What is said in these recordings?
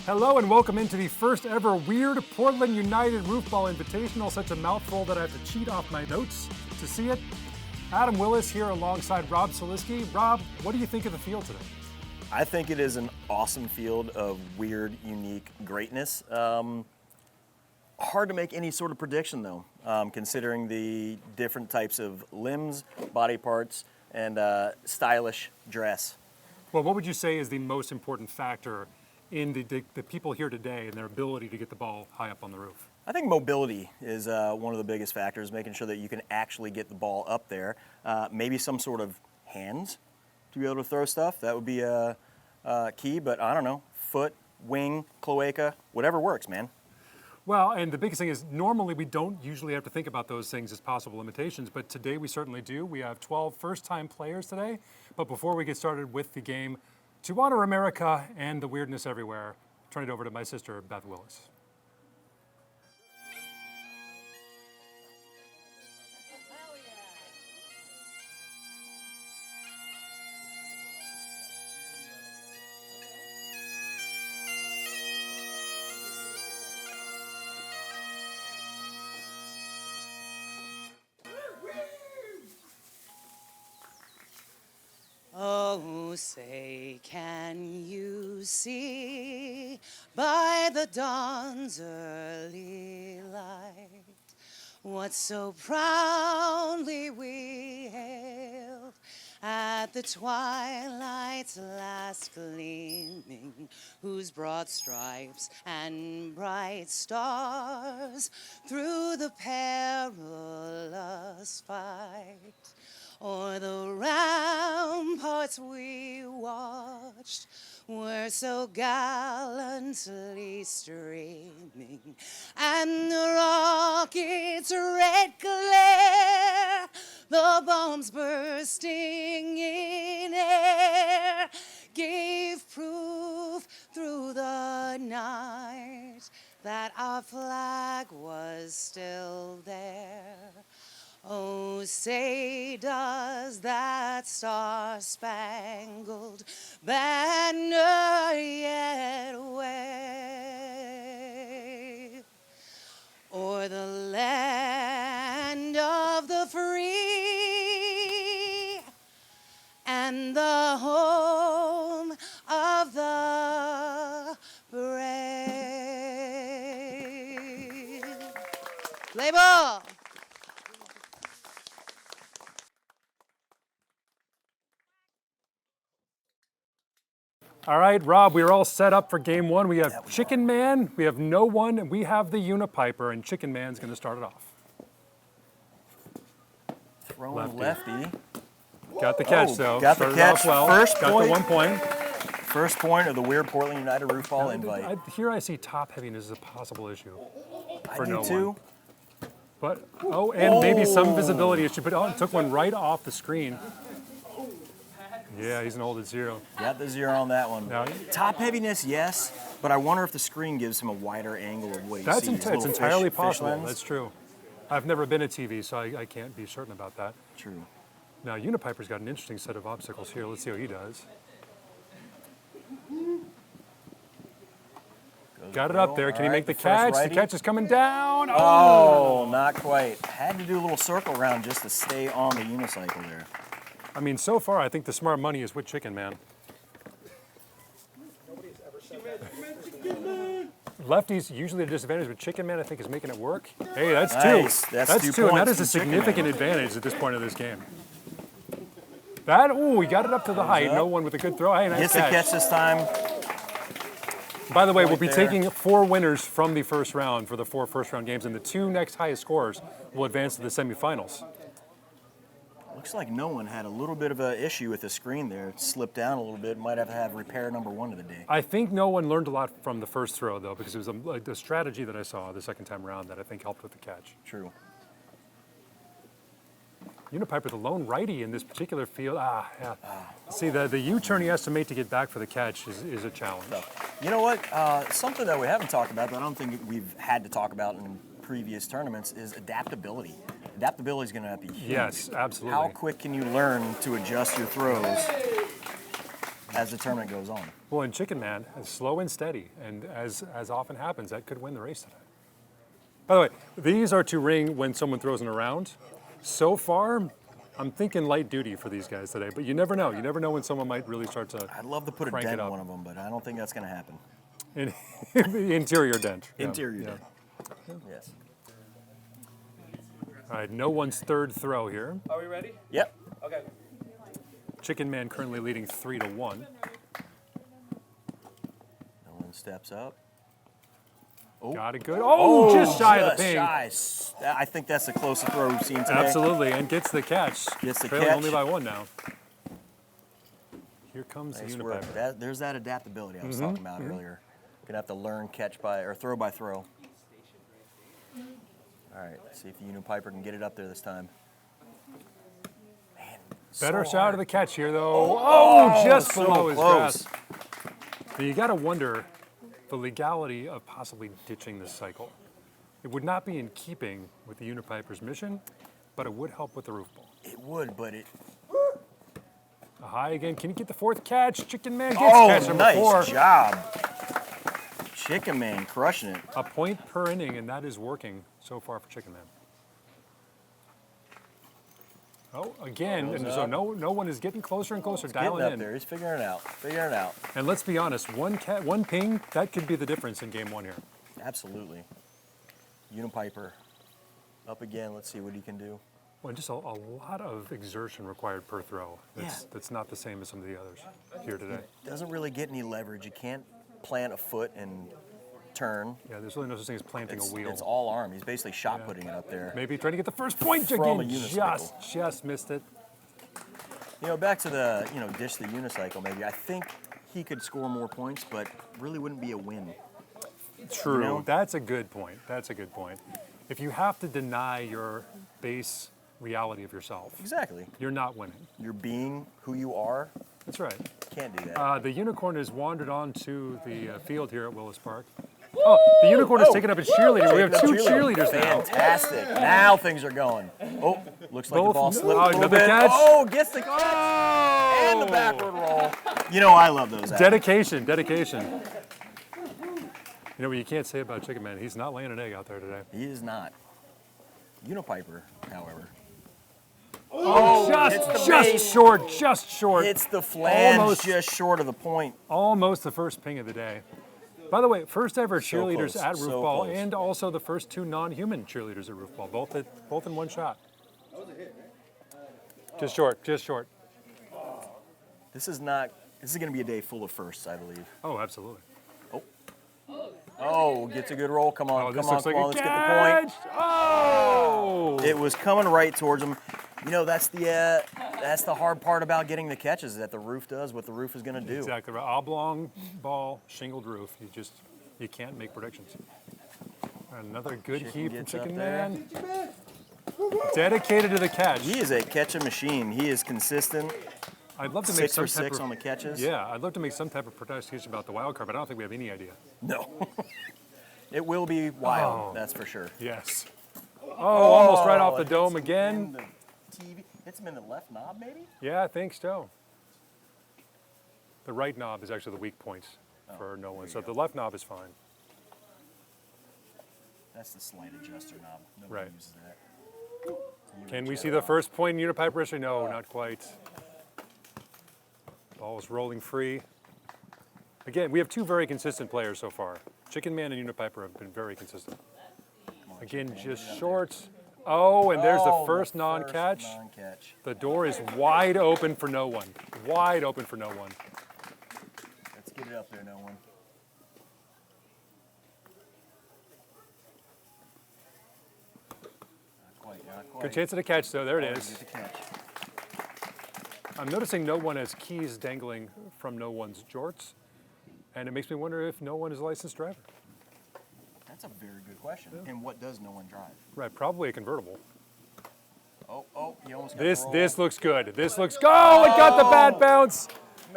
Hello and welcome into the first ever Weird Portland United Roofball Invitational. Such a mouthful that I have to cheat off my notes to see it. Adam Willis here alongside Rob Soliski. Rob, what do you think of the field today? I think it is an awesome field of weird, unique greatness. Hard to make any sort of prediction though, considering the different types of limbs, body parts, and stylish dress. Well, what would you say is the most important factor in the people here today and their ability to get the ball high up on the roof? I think mobility is one of the biggest factors, making sure that you can actually get the ball up there. Maybe some sort of hands to be able to throw stuff. That would be key, but I don't know, foot, wing, cloaca, whatever works, man. Well, and the biggest thing is normally we don't usually have to think about those things as possible limitations, but today we certainly do. We have 12 first-time players today, but before we get started with the game, to honor America and the weirdness everywhere, turn it over to my sister, Beth Willis. Oh, say, can you see by the dawn's early light what so proudly we hailed at the twilight's last gleaming, whose broad stripes and bright stars through the perilous fight o'er the ramparts we watched were so gallantly streaming, and the rocket's red glare, the bombs bursting in air, gave proof through the night that our flag was still there. Oh, say does that star-spangled banner yet wave o'er the land of the free and the home of the brave? Play ball! All right, Rob, we are all set up for game one. We have Chicken Man, we have No One, and we have the Unipiper, and Chicken Man's going to start it off. Throwing lefty. Got the catch, though. Got the catch. Well. First got point. the 1 point. First point of the Weird Portland United Roofball invite. Here I see top heaviness as a possible issue for I No do too. One. But, and maybe some visibility issue, but it took one right off the screen. Yeah, he's going to hold it 0. Got the 0 on that one. Now, Top heaviness, yes, but I wonder if the screen gives him a wider angle of what he sees. It's entirely possible. Lens. That's true. I've never been at TV, so I can't be certain about that. True. Now, Unipiper's got an interesting set of obstacles here. Let's see how he does. Got it up there. Can he make the catch? The catch is coming down. Oh, not quite. Had to do a little circle round just to stay on the unicycle there. I mean, so far, I think the smart money is with Chicken Man. Lefties usually a disadvantage, but Chicken Man, I think, is making it work. Hey, that's nice. two. That's 2 two, and that points is a from Chicken significant Man. advantage at this point of this game. We got it up to the height. No One with a good throw. Hey, nice Gets the catch this time. By the way, we'll be there. taking 4 winners from the first round for the 4 first-round games, and the 2 next highest scorers will advance to the semifinals. Looks like No One had a little bit of an issue with the screen there. It slipped down a little bit. Might have to have repair number 1 of the day. I think No One learned a lot from the first throw, though, because it was a strategy that I saw the second time around that I think helped with the catch. True. Unipiper, the lone righty in this particular field. See, the U-turn he has to make to get back for the catch is a challenge. So, you know what? Something that we haven't talked about that I don't think we've had to talk about in previous tournaments is adaptability. Adaptability is going to be huge. Yes, absolutely. How quick can you learn to adjust your throws as the tournament goes on. Well, and Chicken Man is slow and steady, and as often happens, that could win the race today. By the way, these are to ring when someone throws it around. So far, I'm thinking light duty for these guys today, but you never know. You never know when someone might really start to I'd love to put a crank dent it in up. one of them, but I don't think that's going to happen. The interior dent. Yeah, Interior yeah. dent. Yes. All right, no one's third throw here. Are we ready? Yep. Okay. Chicken Man currently leading 3-1. No one steps up. Oh. Got it good. Oh, just shy of the ping. Shy. I think that's the closest throw we've seen today. Absolutely, and gets the catch. Gets the Trailing catch. only by 1 now. Here comes Nice the work. Unipiper. There's that adaptability I was Mm-hmm. talking about earlier. Gonna have to learn catch by or throw by throw. All right, see if the Unipiper can get it up there this time. Man, Better so shot hard. of the catch here, though. Oh, just so below his close. grasp. Now, you got to wonder the legality of possibly ditching this cycle. It would not be in keeping with the Unipiper's mission, but it would help with the roof ball. It would, but it. A high again. Can you get the 4th catch? Chicken Man gets Oh, catch number nice 4. job. Chicken Man crushing it. A point per inning, and that is working so far for Chicken Man. Oh, again, and so no one is getting closer and closer, Getting dialing up in. there. He's figuring it out. Figuring it out. And let's be honest, one ping, that could be the difference in game 1 here. Absolutely. Unipiper up again. Let's see what he can do. Well, just a lot of exertion required per throw. That's not the same as some of the others here today. Doesn't really get any leverage. You can't plant a foot and turn. Yeah, there's really no such thing as planting a wheel. It's all arm. He's basically shot putting it up there. Maybe trying to get the first point. From a Again, unicycle. just missed it. You know, back to the, dish the unicycle maybe. I think he could score more points, but really wouldn't be a win. True. know? That's a good point. That's a good point. If you have to deny your base reality of yourself, Exactly. you're not winning. You're being who you are. That's right. Can't do that. The unicorn has wandered onto the field here at Willis Park. Oh, the unicorn is taking up its cheerleader. We have two cheerleaders now. Fantastic. Now things are going. Oh, looks like the Both- ball slipped oh, a little another bit. catch. Oh, gets the catch. Oh! And the backward roll. You know I love those. Dedication. You know what you can't say about Chicken Man? He's not laying an egg out there today. He is not. Unipiper, however. Oh, hits the just base. short. It's the flange Almost. just short of the point. Almost the first ping of the day. By the way, first ever So cheerleaders close, at so Roofball, close. and also the first 2 non-human cheerleaders at Roofball, both in one shot. Just short. This is going to be a day full of firsts, I believe. Oh, absolutely. Oh, gets a good roll. Come on, Oh, this come on, looks like come on. a Let's get the point. catch. Oh! It was coming right towards him. You know, that's the hard part about getting the catches, is that the roof does what the roof is going to do. Exactly right. Oblong ball, shingled roof. You can't make predictions. Another good Chicken heave from gets up Chicken there. Man. Dedicated to the catch. He is a catching machine. He is consistent. I'd love to make 6 some for type 6 of, on the catches. Yeah, I'd love to make some type of protestation about the wild card, but I don't think we have any idea. No. It will be wild, Oh. that's for sure. Yes. Oh, almost right off the dome again. The TV. Hits him in the left knob, maybe? Yeah, I think so. The right knob is actually the weak point for no one, so the left knob is fine. That's the slight adjuster knob. Nobody Right. uses that. Can we see the first point in Unipiper history? No, not quite. Ball is rolling free. Again, we have 2 very consistent players so far. Chicken Man and Unipiper have been very consistent. Again, just short. Oh, and there's the first non-catch. Non-catch. The door is wide open for no one. Wide open for no one. Let's get it up there, no one. Not quite. Good chance at a catch, though. There it Get is. the catch. I'm noticing no one has keys dangling from no one's jorts, and it makes me wonder if no one is a licensed driver. That's a very good question. And what does no one drive? Right, probably a convertible. Oh, he almost got This the roll. this looks good. This looks go. It got the bad bounce.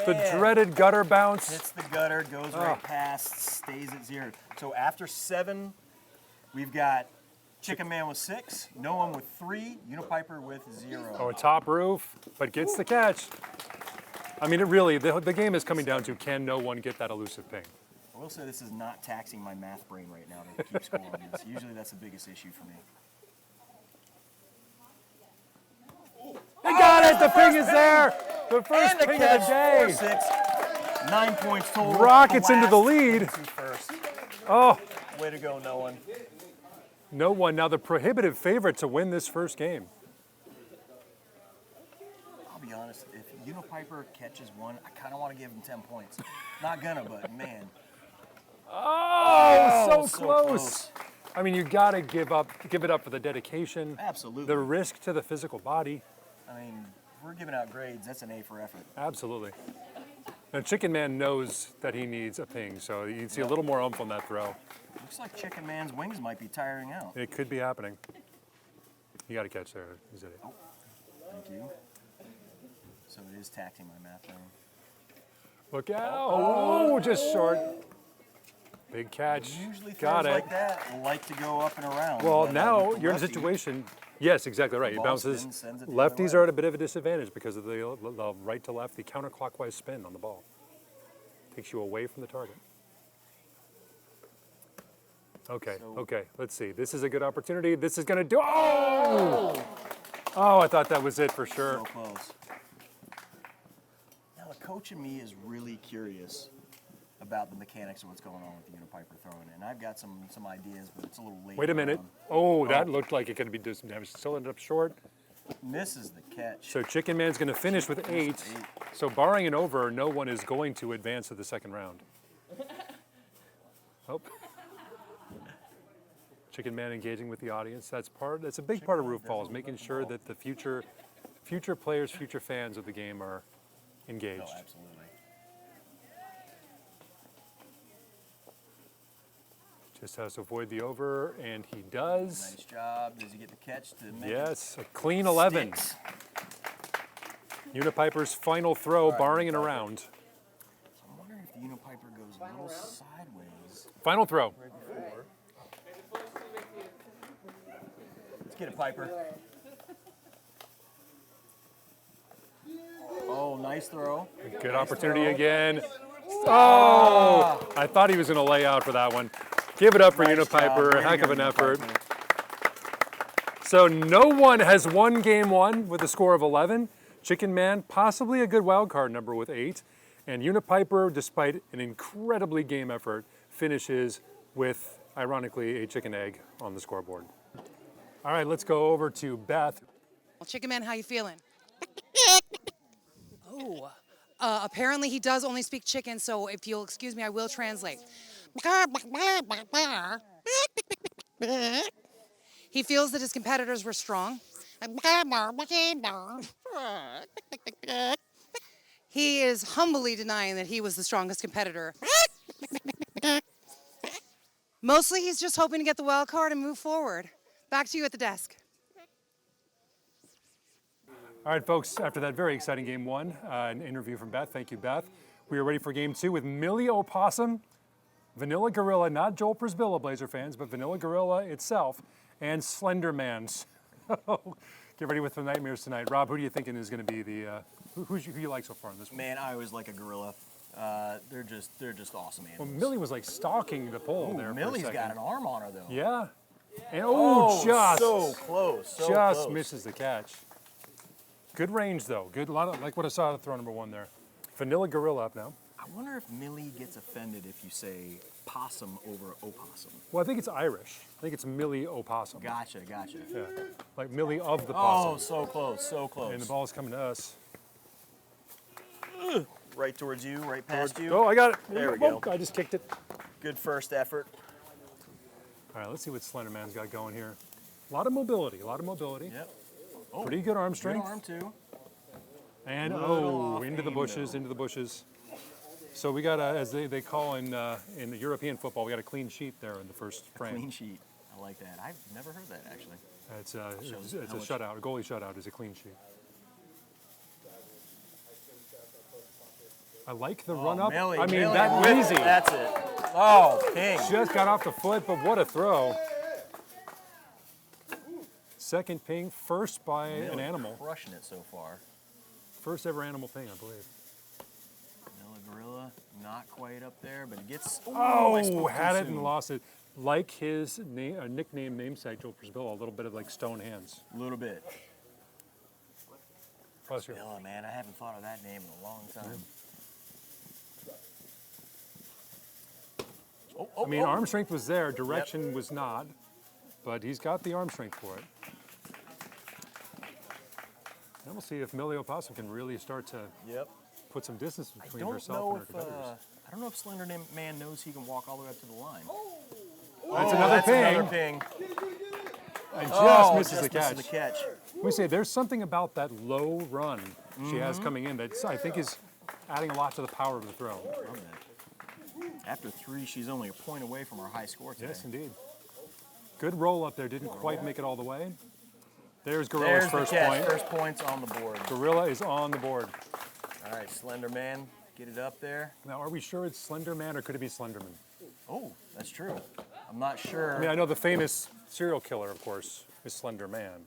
The Man. dreaded gutter bounce. Hits the gutter, goes right past, stays at 0. So after 7, we've got Chicken Man with 6, no one with 3, Unipiper with 0. Oh, a top roof, but gets the catch. I mean, it really, the game is coming down to can no one get that elusive ping? I will say this is not taxing my math brain right now to keep score on this. Usually that's the biggest issue for me. They got it! The ping is there! The first And the ping catch, of the day! 4-6, 9 points total. Rockets into the Last lead. First. Oh, Way to go, no one. no one. Now the prohibitive favorite to win this first game. I'll be honest, if Unipiper catches one, I kind of want to give him 10 points. Not gonna, but man. Oh, so close. I mean, you gotta give it up for the dedication. Absolutely. The risk to the physical body. I mean, if we're giving out grades, that's an A for effort. Absolutely. Now, Chicken Man knows that he needs a ping, so you'd see a little more oomph on that throw. Looks like Chicken Man's wings might be tiring out. It could be happening. You got to catch there. Is it? Thank you. So it is taxing my math brain. Look out! Oh, just short. Big catch. Usually Got throws it. like that like to go up and around. Well, but, now with the you're in a lefty, situation. Yes, exactly right. It ball bounces. spins, sends it the other Lefties way. are at a bit of a disadvantage because of the right to left, the counterclockwise spin on the ball. Takes you away from the target. Okay, okay. Let's see. This is a good opportunity. This is going to do. Oh! Oh, I thought that was it for sure. So close. Now, the coach in me is really curious about the mechanics of what's going on with the Unipiper throwing. And I've got some ideas, but it's a little late. Wait a minute. on. Oh, that looked like it could be just still ended up short. Misses the catch. So Chicken Man's going to finish with 8. So barring an over, no one is going to advance to the second round. Oh. Chicken Man engaging with the audience. That's a big part of Roofball, is making sure that the future players, future fans of the game are engaged. Oh, absolutely. Just has to avoid the over, and he does. Nice job. Does he get the catch to make Yes, a clean 11. Sticks. Unipiper's final throw, barring an around. I'm wondering if the Unipiper goes a little sideways Final throw. right before. Let's get it, Piper. Oh, nice throw. Good opportunity again. Oh! I thought he was going to lay out for that one. Give it up for Nice Unipiper. job. Way A to heck go, of an effort. Unipiper. So no one has won game 1 with a score of 11. Chicken Man, possibly a good wild card number with 8. And Unipiper, despite an incredibly game effort, finishes with, ironically, a chicken egg on the scoreboard. All right, let's go over to Beth. Well, Chicken Man, how you feeling? Oh, apparently he does only speak chicken, so if you'll excuse me, I will translate. He feels that his competitors were strong. He is humbly denying that he was the strongest competitor. Mostly he's just hoping to get the wild card and move forward. Back to you at the desk. All right, folks, after that very exciting game 1, an interview from Beth. Thank you, Beth. We are ready for game 2 with Millie Opossum, Vanilla Gorilla, not Joel Prisbilla, Blazer fans, but Vanilla Gorilla itself, and Slender Man. So get ready with the nightmares tonight. Rob, who do you think is going to be the, who you like so far in this one? Man, I always like a gorilla. They're just awesome Well, animals. Millie was like stalking the pole Ooh, there Millie's for a got second. an arm on her though. Yeah. And Oh, so close. So just close. misses the catch. Good range though. Good, a lot of, like what I saw at throw number 1 there. Vanilla Gorilla up now. I wonder if Millie gets offended if you say possum over opossum. Well, I think it's Irish. I think it's Millie Opossum. Gotcha. Yeah. Like Millie of the Oh, possum. so close, so close. And the ball's coming to us. Right towards you, right past you. Oh, I got it. There we Oh, go. I just kicked it. Good first effort. All right, let's see what Slender Man's got going here. A lot of mobility, Yep. Oh, Pretty good arm good strength. arm too. And Little off into the aim, bushes, though. into the bushes. So we got, as they call in the European football, we got a clean sheet there in the first frame. Clean sheet. I like that. I've never heard that actually. It's Shows a how much- shutout. A goalie shutout is a clean sheet. I like the run up. Millie, I mean, Millie that with easy. it. That's it. Oh, king. Just got off the foot, but what a throw. Second ping, first by an Millie animal. Crushing it so far. First ever animal ping, I believe. Not quite up there, but it gets. Oh, had it and lost it. Like his nickname namesake, Joe Prisbilla, a little bit of like stone hands. A little bit. Bless you. Prisbilla, man, I haven't thought of that name in a long time. I mean, arm strength was there, direction was not, but he's got the arm strength for it. And we'll see if Millie Opossum can really start to put some distance between herself and her competitors. I don't know if Slender Man knows he can walk all the way up to the line. That's another ping. Another ping. And just misses the catch. We say there's something about that low run she has coming in that I think is adding a lot to the power of the throw. After 3, she's only a point away from her high score today. Yes, indeed. Good roll up there. Didn't quite make it all the way. There's Gorilla's first point. First point's on the board. Gorilla is on the board. All right, Slender Man, get it up there. Now, are we sure it's Slender Man or could it be Slenderman? Oh, that's true. I'm not sure. I mean, I know the famous serial killer, of course, is Slender Man.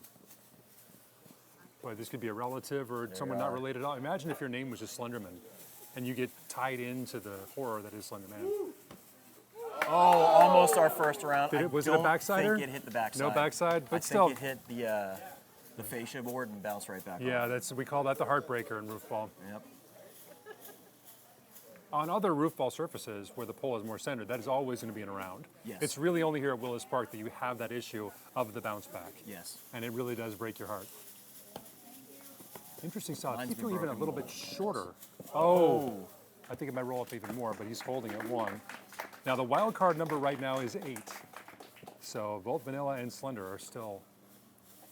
But this could be a relative or someone not related at all. Imagine if your name was just Slenderman and you get tied into the horror that is Slender Man. Oh, almost our first round. Was it a backsider? I think it hit the backside. No backside, but I still. think it hit the fascia board and bounced right back Yeah, off. we call that the heartbreaker in roofball. Yep. On other roofball surfaces where the pole is more centered, that is always going to be in a round. Yes. It's really only here at Willis Park that you have that issue of the bounce back. Yes. And it really does break your heart. Interesting style. Mine's He been threw even a broken little more. bit shorter. Oh. I think it might roll up even more, but he's holding at 1. Now the wild card number right now is 8. So both Vanilla and Slender are still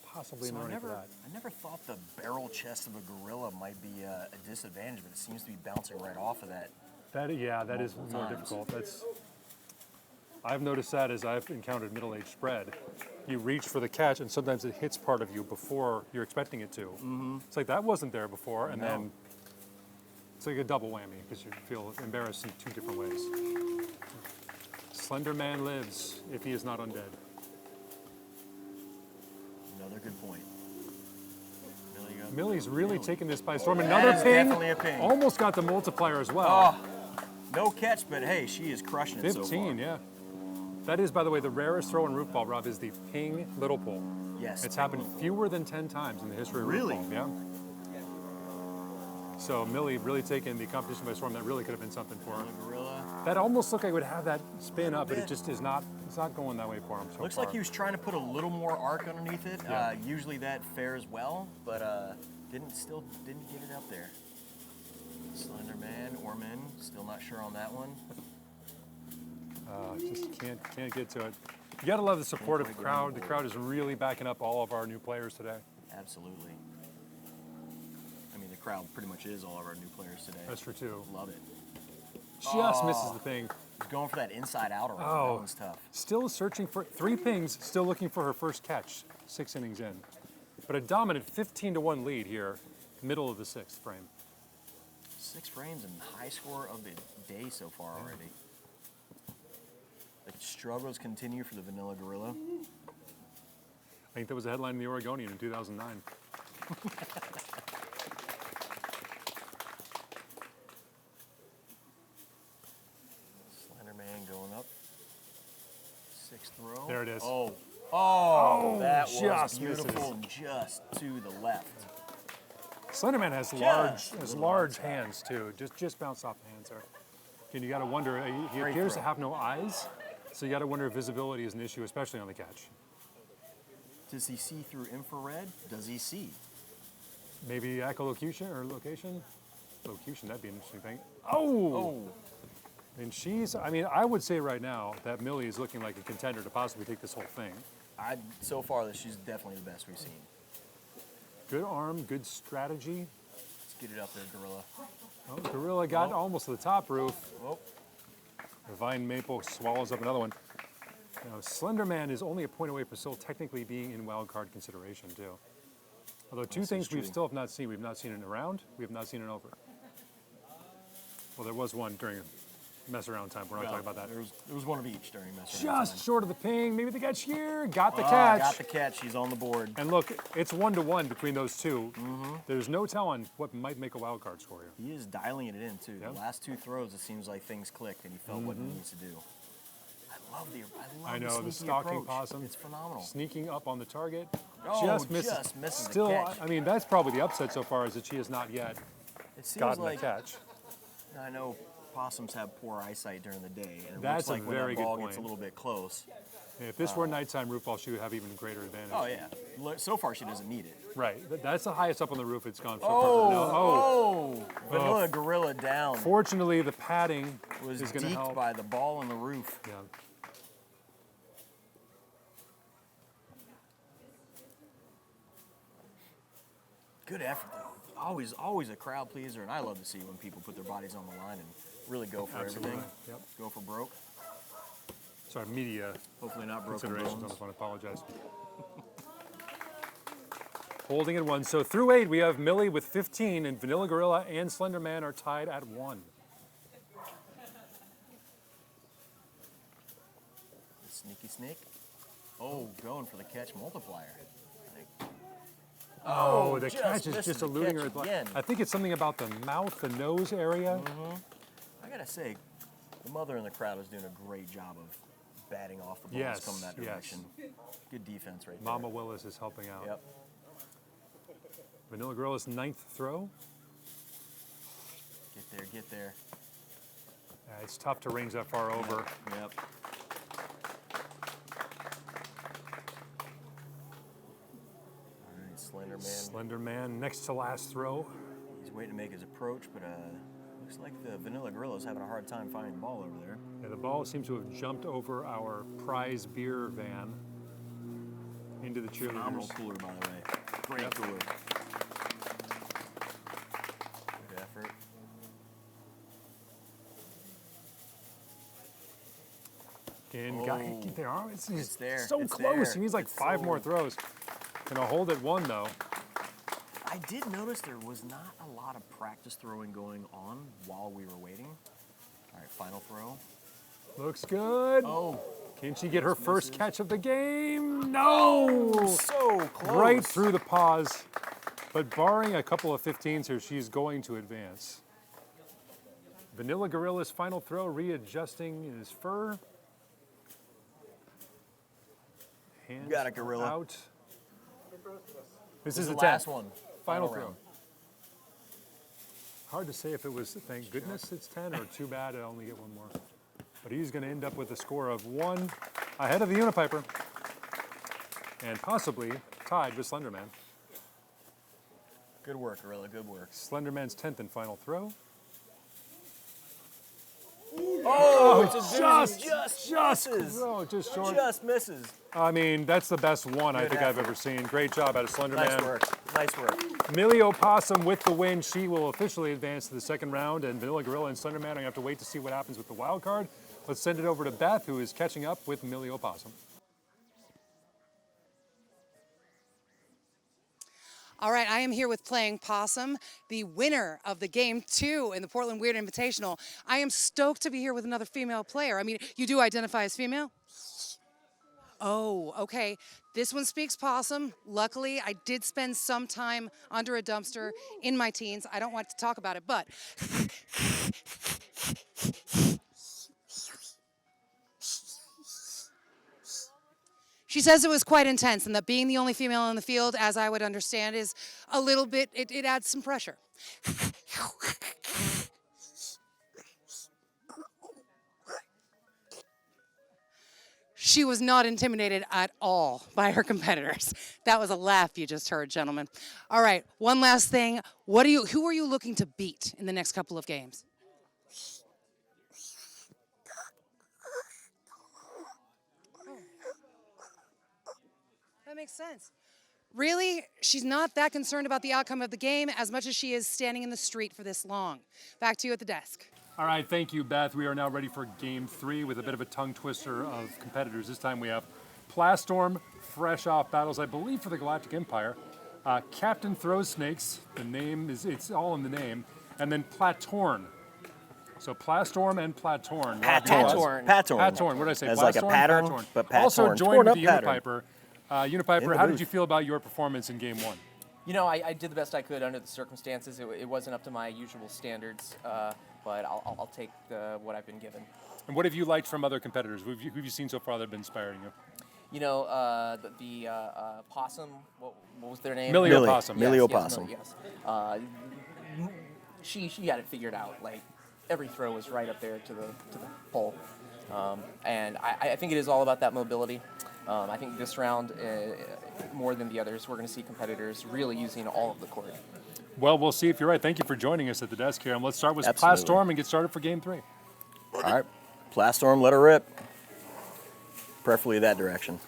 possibly in the running for that. I never thought the barrel chest of a gorilla might be a disadvantage, but it seems to be bouncing right off of that. That is Multiple more times. difficult. I've noticed that as I've encountered middle-aged spread. You reach for the catch, and sometimes it hits part of you before you're expecting it to. Mm-hmm. It's like that wasn't there before, and then it's like a double whammy because you feel embarrassed in 2 different ways. Slender Man lives if he is not undead. Another good point. Millie's really taking this by storm. That Another is ping. definitely a ping. Almost got the multiplier as well. No catch, but hey, she is crushing it 15, so far. yeah. That is, by the way, the rarest throw in roofball, Rob, is the ping little pole. Yes. It's happened fewer than 10 times in the history of Really? roofball. Yeah. So Millie really taking the competition by storm. That really could have been something for her. Gorilla. That almost looked like it would have that spin up, but it just is not. It's not going that way for him so Looks far. like he was trying to put a little more arc underneath it. Yeah. Usually that fares well, but didn't get it up there. Slender Man or Men, still not sure on that one. Just can't get to it. You gotta love the supportive crowd. The crowd is really backing up all of our new players today. Absolutely. I mean, the crowd pretty much is all of our new players today. That's true too. Love it. Just misses the thing. He's going for that inside out around. That Oh, one's tough. still searching for 3 pings, still looking for her first catch, 6 innings in. But a dominant 15-1 lead here, middle of the 6th frame. 6 frames and high score of the day so far already. The struggles continue for the Vanilla Gorilla. I think that was a headline in the Oregonian in 2009. Slender Man going up. 6th throw. There it is. Oh, that was just beautiful, misses. just to the left. Slenderman has large hands too. Just bounced off the hands there. And you got to wonder. He Great appears throw. to have no eyes, so you got to wonder if visibility is an issue, especially on the catch. Does he see through infrared? Does he see? Maybe echolocation or location. Locution, that'd be an interesting thing. Oh. And I mean, I would say right now that Millie is looking like a contender to possibly take this whole thing. So far, she's definitely the best we've seen. Good arm, good strategy. Let's get it up there, Gorilla. Oh, Gorilla got almost to the top roof. Oh, Vine Maple swallows up another one. Now, Slenderman is only a point away from still technically being in wild card consideration too. Although two things we still have not seen. We've not seen it in a round. We have not seen it over. Well, there was one during mess around time. We're not talking about that. There was one of each during mess around Just time. short of the ping. Maybe the catch here. Got the Oh, catch. got the catch. He's on the board. And look, it's 1-1 between those two. There's no telling what might make a wild card score here. He is dialing it in, too. Yep. The last 2 throws, it seems like things clicked, and he felt what he needs to do. I love The sneaky stalking approach. possum. It's phenomenal. Sneaking up on the target. Oh, Just misses. just misses the Still, catch. I mean, that's probably the upset so far is that she has not yet It seems gotten like the catch. I know possums have poor eyesight during the day, and it That's looks a like when very that good ball gets a point. little bit close. If this were nighttime roof ball, she would have even greater advantage. Oh yeah. So far she doesn't need it. Right. That's the highest up on the roof it's gone so Oh, far. No. Vanilla Gorilla down. Fortunately, the padding Was is going to deked help. by the ball on the roof. Yeah. Good effort though. Always a crowd pleaser, and I love to see when people put their bodies on the line and really go for Absolutely. everything. Yep. Go for broke. Sorry, media Hopefully not broken considerations on bones. this one. I apologize. Holding at 1. So through 8, we have Millie with 15, and Vanilla Gorilla and Slender Man are tied at 1. Sneaky snake. Oh, going for the catch multiplier. I think. Oh, the just catch is misses just the eluding catch her. again. I think it's something about the mouth, the nose area. I gotta say, the mother in the crowd is doing a great job of batting off the balls Yes, coming that yes. direction. Good defense right Mama Willis is helping out. there. Yep. Vanilla Gorilla's 9th throw. Get there. It's tough to range that far over. Yep. All right, Slender Man. Slender Man, next to last throw. He's waiting to make his approach, but looks like the Vanilla Gorilla's having a hard time finding the ball over there. Yeah, the ball seems to have jumped over our prize beer van into the Phenomenal cheerleaders. cooler, by the way. Great cooler. Good effort. And there are, it's there, so it's close. there. He needs like It's 5 so- more throws. Gonna hold at 1 though. I did notice there was not a lot of practice throwing going on while we were waiting. All right, final throw. Looks good. Oh, Can she get her first catch of the game? No! so close. Right through the paws. But barring a couple of 15s here, she's going to advance. Vanilla Gorilla's final throw, readjusting his fur. Hands got it, Gorilla. out. This This is the the last 10th. one. Final round. throw. Hard to say if it was, thank goodness it's 10, or too bad I only get 1 more. But he's going to end up with a score of 1 ahead of the Unipiper. And possibly tied with Slenderman. Good work, Gorilla. Good work. Slenderman's 10th and final throw. Oh, it's a Just misses. Oh, just short. Just misses. I mean, that's the best one I Good think I've effort. ever seen. Great job out of Slenderman. Nice work. Nice work. Millie Opossum with the win. She will officially advance to the second round, and Vanilla Gorilla and Slenderman are going to have to wait to see what happens with the wild card. Let's send it over to Beth, who is catching up with Millie Opossum. All right, I am here with Playing Possum, the winner of the Game 2 in the Portland Weird Invitational. I am stoked to be here with another female player. I mean, you do identify as female? Oh, okay. This one speaks possum. Luckily, I did spend some time under a dumpster in my teens. I don't want to talk about it, but she says it was quite intense and that being the only female in the field, as I would understand, is a little bit, it adds some pressure. She was not intimidated at all by her competitors. That was a laugh you just heard, gentlemen. All right, one last thing. Who are you looking to beat in the next couple of games? That makes sense. Really, she's not that concerned about the outcome of the game as much as she is standing in the street for this long. Back to you at the desk. All right, thank you, Beth. We are now ready for Game 3 with a bit of a tongue twister of competitors. This time we have Plastorm, fresh off battles, I believe, for the Galactic Empire. Captain Throws Snakes, the name is, it's all in the name. And then Platorn. So Plastorm and Platorn. Patorn. Patorn. What did I say? As like a Plastorm, pattern, Patorn. but Patorn. Also joined Torn with up the pattern. Unipiper. Unipiper, the how did booth. you feel about your performance in Game 1? You know, I did the best I could under the circumstances. It wasn't up to my usual standards, but I'll take what I've been given. And what have you liked from other competitors? Who have you seen so far that have been inspiring you? You know, the possum, what was their name? Millie Millie. Opossum. Millie Yes, Opossum. Yes. She had it figured out. Like every throw was right up there to the pole, and I think it is all about that mobility. I think this round, more than the others, we're going to see competitors really using all of the court. Well, we'll see if you're right. Thank you for joining us at the desk here. And let's start with Absolutely. Plastorm and get started for Game 3. All right. Plastorm, let her rip. Preferably that direction.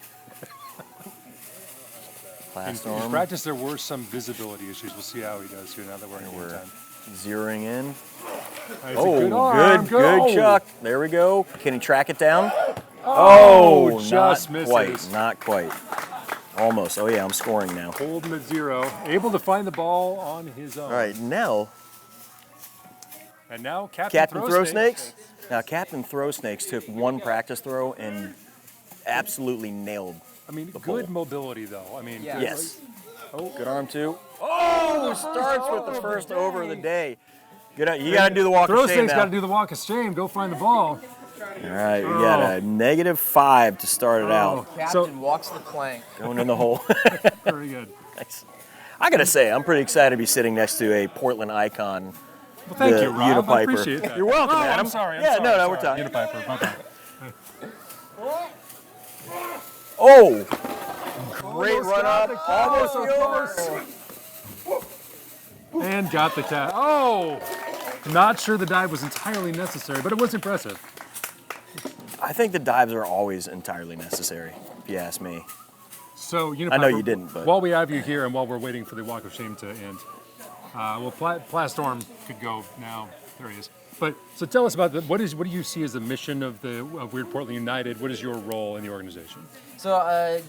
In Plastorm. practice, there were some visibility issues. We'll see how he does here now that we're in game We're time. zeroing in. It's Oh, a good arm. good Oh. chuck. There we go. Can he track it down? Oh, just not misses. quite. Not quite. Almost. Oh yeah, I'm scoring now. Holding at 0. Able to find the ball on his own. All right, now And now Captain Throw Snakes. Now Captain Throw Snakes took one practice throw and absolutely nailed. I mean, the good pole. mobility, though. I mean, Yeah. Yes. Oh, good arm too. Oh, starts with the first over of the day. Good. You got to do the walk Throw of shame Snakes now. got to do the walk of shame. Go find the ball. All right, we got a -5 to start it out. Captain walks the plank. Going in the hole. Very good. Nice. I gotta say, I'm pretty excited to be sitting next to a Portland icon. Well, thank the you, Rob. I Unipiper. appreciate that. You're welcome, Oh, Adam. I'm sorry. Yeah, sorry, no, sorry. we're talking. Unipiper. My bad. Oh, great Almost run got up. the cat. Almost So the over. And got the cat. Oh! Not sure the dive was entirely necessary, but it was impressive. I think the dives are always entirely necessary, if you ask me. So, Unipiper, I know you didn't, but- while we have you here and while we're waiting for the walk of shame to end, Plastorm could go now. There he is. But so tell us about what do you see as the mission of Weird Portland United? What is your role in the organization? So,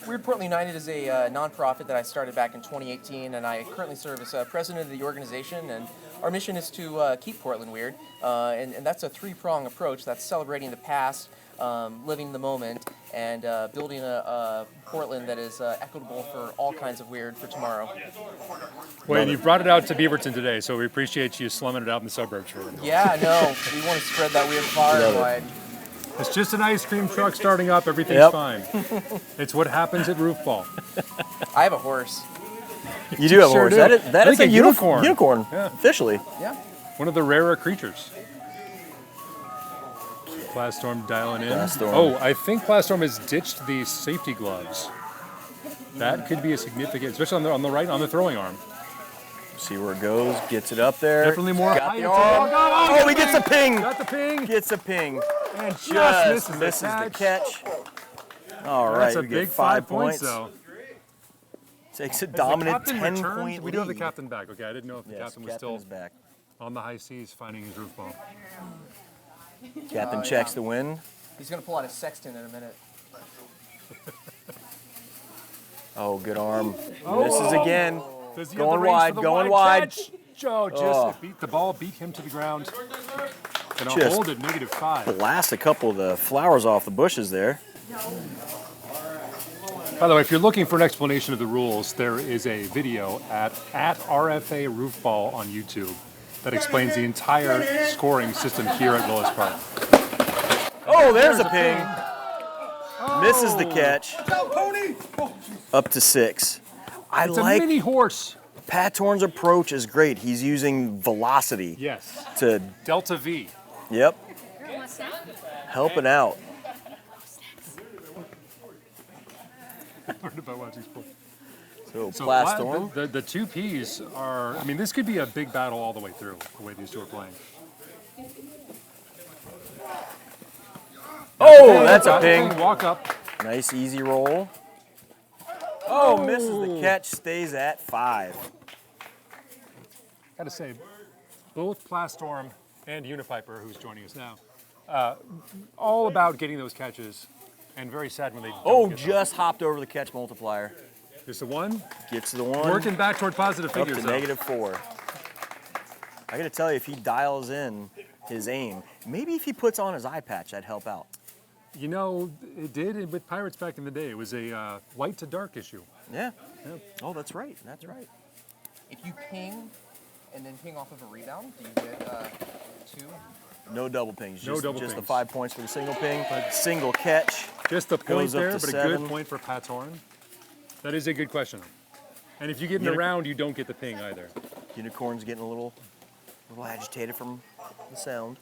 Weird Portland United is a nonprofit that I started back in 2018, and I currently serve as president of the organization. And our mission is to keep Portland weird, and that's a three-prong approach. That's celebrating the past, living the moment, and building a Portland that is equitable for all kinds of weird for tomorrow. Well, you brought it out to Beaverton today, so we appreciate you slumming it out in the suburbs for it. Yeah, no, we want to spread that weird far and wide. It's just an ice cream truck starting up. Everything's Yep. fine. It's what happens at Roofball. I have a horse. You do have a Sure horse. do. That I is think a a unicorn. Unicorn, Yeah. officially. Yeah. One of the rarer creatures. Plastorm dialing in. Plastorm. Oh, I think Plastorm has ditched the safety gloves. That could be a significant, especially on the throwing arm. See where it goes. Gets it up there. Definitely more Got height the to arm. walk. Oh, he gets a ping. Got the ping. Gets a ping. And just Just misses the catch. All right, That's a we big get 5 points, though. Takes a Has the dominant captain 10-point returned? lead. We do have the captain back. Okay, I didn't know if the Yes, captain was captain still is back. on the high seas finding his roof ball. Captain checks the wind. He's going to pull out his sextant in a minute. Oh, good arm. Misses again. Does he Going have the range wide, for the going wide. catch? Joe just beat the ball, beat him to the ground. And I'll Just hold it -5. Blast a couple of the flowers off the bushes there. By the way, if you're looking for an explanation of the rules, there is a video at RFA Roofball on YouTube that explains the entire scoring system here at Willis Park. Oh, there's a ping. Misses the catch. Up to 6. I It's a like mini horse. Patorn's approach is great. He's using velocity Yes. to, Delta V. yep, helping out. Learned about watching sports. So, So Plastorm. the two Ps are, I mean, this could be a big battle all the way through, the way these two are playing. Oh, that's a Got the ping. Walk up. Nice easy roll. Oh, misses the catch, stays at 5. Gotta say, both Plastorm and Unipiper, who's joining us now, all about getting those catches, and very sad when they don't Oh, get them. just hopped over the catch multiplier. Just the one, Gets to the one. working back toward positive Up figures. to though. -4. I got to tell you, if he dials in his aim. Maybe if he puts on his eye patch, that'd help out. You know, it did with Pirates back in the day. It was a light to dark issue. Yeah. Oh, that's right. That's right. If you ping and then ping off of a rebound, do you get 2? No double pings. No double just the pings. 5 points for the single ping. Single catch. Just the point Goes up there, to but a 7. good point for Pat's horn. That is a good question. And if you get in the round, you don't get the ping either. Unicorn's getting a little agitated from the sound.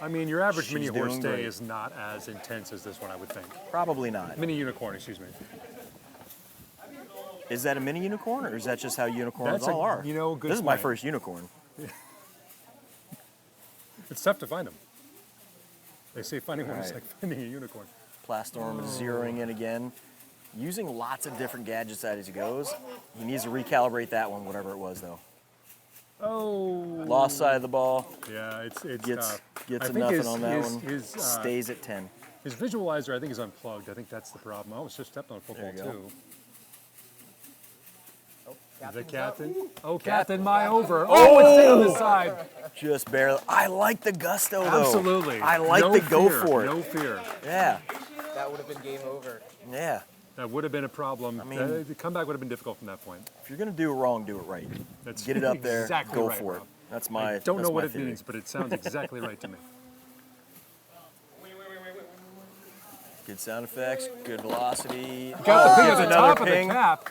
I mean, your average She's mini horse doing day great. is not as intense as this one, I would think. Probably not. Mini unicorn, excuse me. Is that a mini unicorn, or is that just how unicorns That's all are? you know, good This is my point. first unicorn. It's tough to find them. They say finding one is Right. like finding a unicorn. Plastorm is zeroing in again. Using lots of different gadgets as he goes. He needs to recalibrate that one, whatever it was, though. Oh. Lost side of the ball. Yeah, it's Gets tough. gets I a think nothing on that one. His, Stays at 10. his visualizer, I think, is unplugged. I think that's the problem. I almost just stepped on a football, There you go. too. Oh, The captain's up. captain. Oh, captain, my over. Oh, it's in on the side. Just barely. I like the gusto, though. Absolutely. I like no the go fear, for it. No fear. Yeah. That would have been game over. Yeah. That would have been a problem. I mean- The comeback would have been difficult from that point. If you're going to do it wrong, do it right. That's Get it up there. exactly Go right, for it. Rob. That's my I don't that's know what my it theory. means, but it sounds exactly right to me. Good sound effects, good velocity. Got the ping gets at the another top ping. of the cap.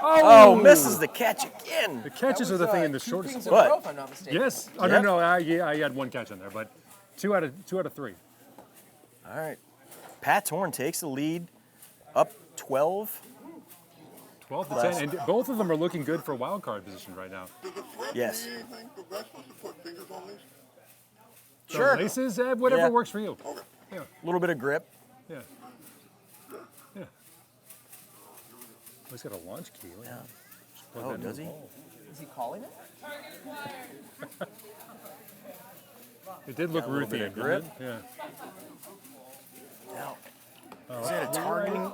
Oh, misses the catch again. The catches are the thing in the shortest. Pings in a What? row, if I'm not mistaken. Yes. Oh, Yep. no. I had one catch in there, but two out of 3. All right. Pat Horn takes the lead, up 12. 12 to Last- 10, and both of them are looking good for wild card position right now. Yes. Anything progressive to put fingers on these? The Sure. laces, whatever Yeah. works for you. Yeah. A little bit of grip. Yeah. Yeah. Oh, he's got a launch key. Look at that. Just plug Oh, that into does the he? ball. Is he calling it? It did look Got a little bit Ruthian, of grip. didn't it? Yeah. Now, is that a targeting?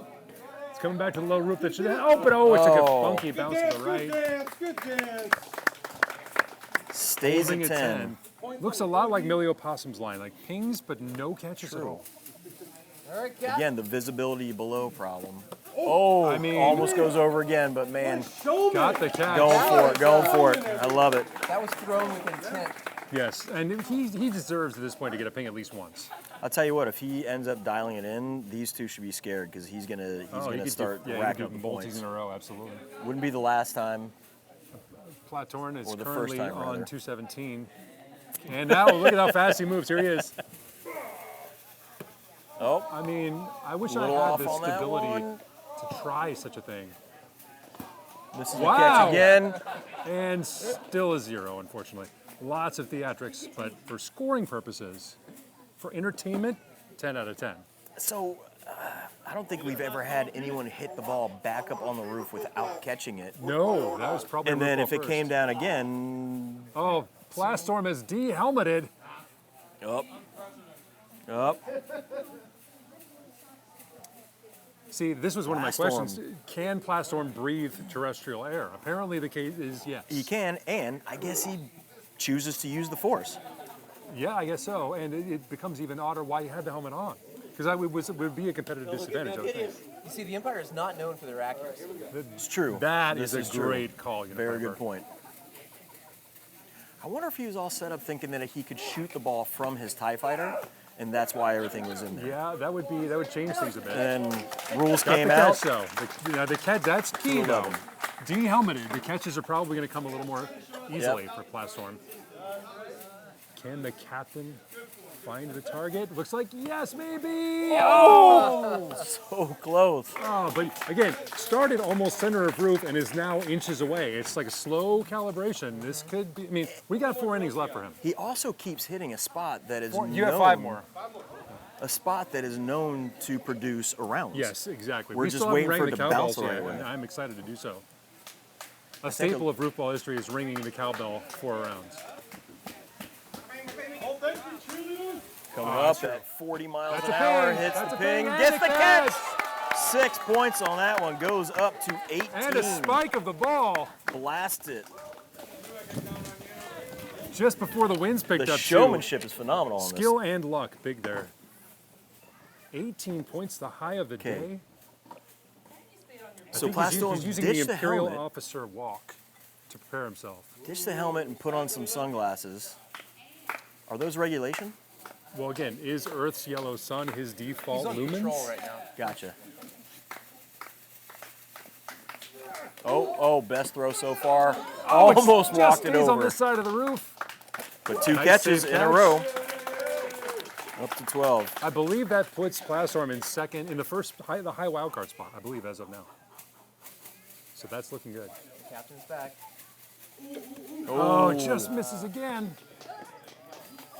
It's coming back to the low roof that should have. Oh, but it took a funky bounce to the right. Stays Holding at at 10. 10. Looks a lot like Millie Opossum's line, like pings, but no catches at all. All right, Cap. Again, the visibility below problem. Oh, I mean- almost goes over again, but man, Got the catch. going for it. I love it. That was thrown with intent. Yes, and he deserves at this point to get a ping at least once. I'll tell you what, if he ends up dialing it in, these two should be scared because he's gonna he could start do, racking up the multis points. in a row, absolutely. Wouldn't be the last time. Platorn is Or the first currently time, on rather. 217. And now look at how fast he moves. Here he is. Oh, I mean, I wish I Little had off the on that stability one. to try such a thing. this is Wow. the catch again. And still a 0, unfortunately. Lots of theatrics, but for scoring purposes, for entertainment, 10 out of 10. So, I don't think we've ever had anyone hit the ball back up on the roof without catching it. No, that was probably And then Roofball if it first. came down again, Oh, Plastorm is de-helmeted. up. See, this was one of my Plastorm. questions. Can Plastorm breathe terrestrial air? Apparently the case is yes. He can, and I guess he chooses to use the force. Yeah, I guess so. And it becomes even odder why you had the helmet on. Because it would be a competitive disadvantage, I would think. You see, the Empire is not known for their accuracy. It's true. That This is a true. great call. Very Unifiber. good point. I wonder if he was all set up thinking that he could shoot the ball from his TIE fighter, and that's why everything was in there. Yeah, that would change things a bit. And rules Got came the out. catch though. The catch, that's key though. 11. De-helmeted, the catches are probably going to come a little more easily for Plastorm. Can the captain find the target? Looks like yes, maybe. Oh! So close. Oh, but again, started almost center of roof and is now inches away. It's like a slow calibration. This could be. I mean, we got 4 innings left for him. He also keeps hitting a spot that is known, You have 5 more. a spot that is known to produce a rounds. Yes, exactly. We're we just still haven't waiting rang for the it to cowbells bounce the right yet, way. and I'm excited to do so. A think staple of Roofball history is ringing the cowbell 4 rounds. Coming up at 40 miles That's an a hour, ping. hits That's the a ping, ping, and gets a the catch. catch. 6 points on that one, goes up to 18. And a spike of the ball. Blast it. just before the winds picked The up. showmanship is phenomenal on Skill and luck, big there. 18 points, the high of the day. this. So I think Plastorm he's using the ditched the Imperial helmet. Officer walk to prepare himself. Ditch the helmet and put on some sunglasses. Are those regulation? Well, again, is Earth's yellow sun his default He's on lumens? control right now. Gotcha. Oh, best throw so far. Almost Just walked it stays on over. this side of the roof. But 2 Nice catches save in a catch. row. Up to 12. I believe that puts Plastorm in second, in the high wild card spot, I believe, as of now. So that's looking good. Captain's back. Oh, just misses again.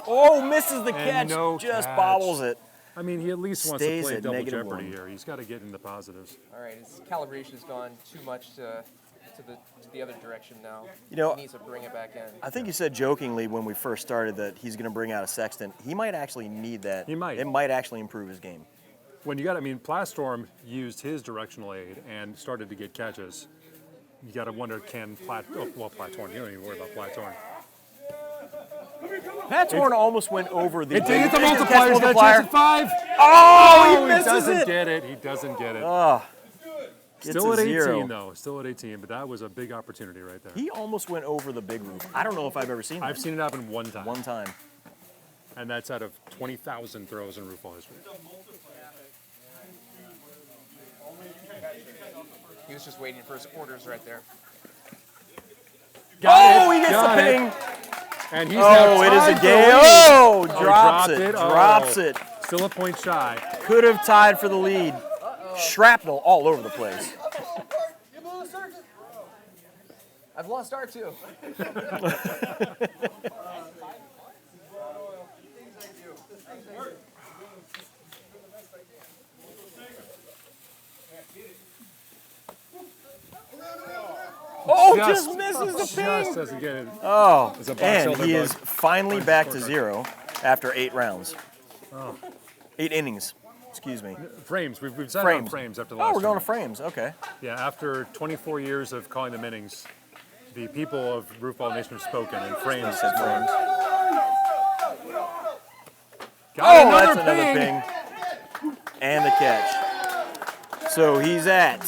Oh, misses the And catch. no Just catch. bobbles it. I mean, he at least wants to Stays play at double negative jeopardy one. here. He's got to get in the positives. All right, his calibration has gone too much to the other direction now. You know, he needs to bring it back in. I think you said jokingly when we first started that he's going to bring out a sextant. He might actually need that. He might. It might actually improve his game. When you got, I mean, Plastorm used his directional aid and started to get catches. You got to wonder, can Platorn, you don't even worry about Platorn. Patorn almost went over the. It did hit the Catch multipliers, that multiplier. chance at 5. Oh, he misses doesn't it. get it. He doesn't get it. Gets Still a at 18, 0. though. Still at 18, but that was a big opportunity right there. He almost went over the big roof. I don't know if I've ever seen that. I've seen it happen one time. One time. And that's out of 20,000 throws in roofball history. He was just waiting for his orders right there. Oh, he gets the got ping. it. And he's now Oh, it is tied a for game. the lead. Oh, drops dropped it. it. Oh. Drops it. Still a point shy. Could have tied for the lead. Shrapnel all over the place. I've lost R2. Oh, just misses the Just ping. doesn't get it. Oh, It's a box and elder he bug. is finally Finds back the to scorecard. 0 after 8 rounds. 8 innings. Excuse me. Frames. We've decided on frames after last Oh, we're going year. to frames. Okay. Yeah, after 24 years of calling them innings, the people of Roofball Nation have spoken, and frames said frames. Got Oh, another that's another ping. And the catch. So he's at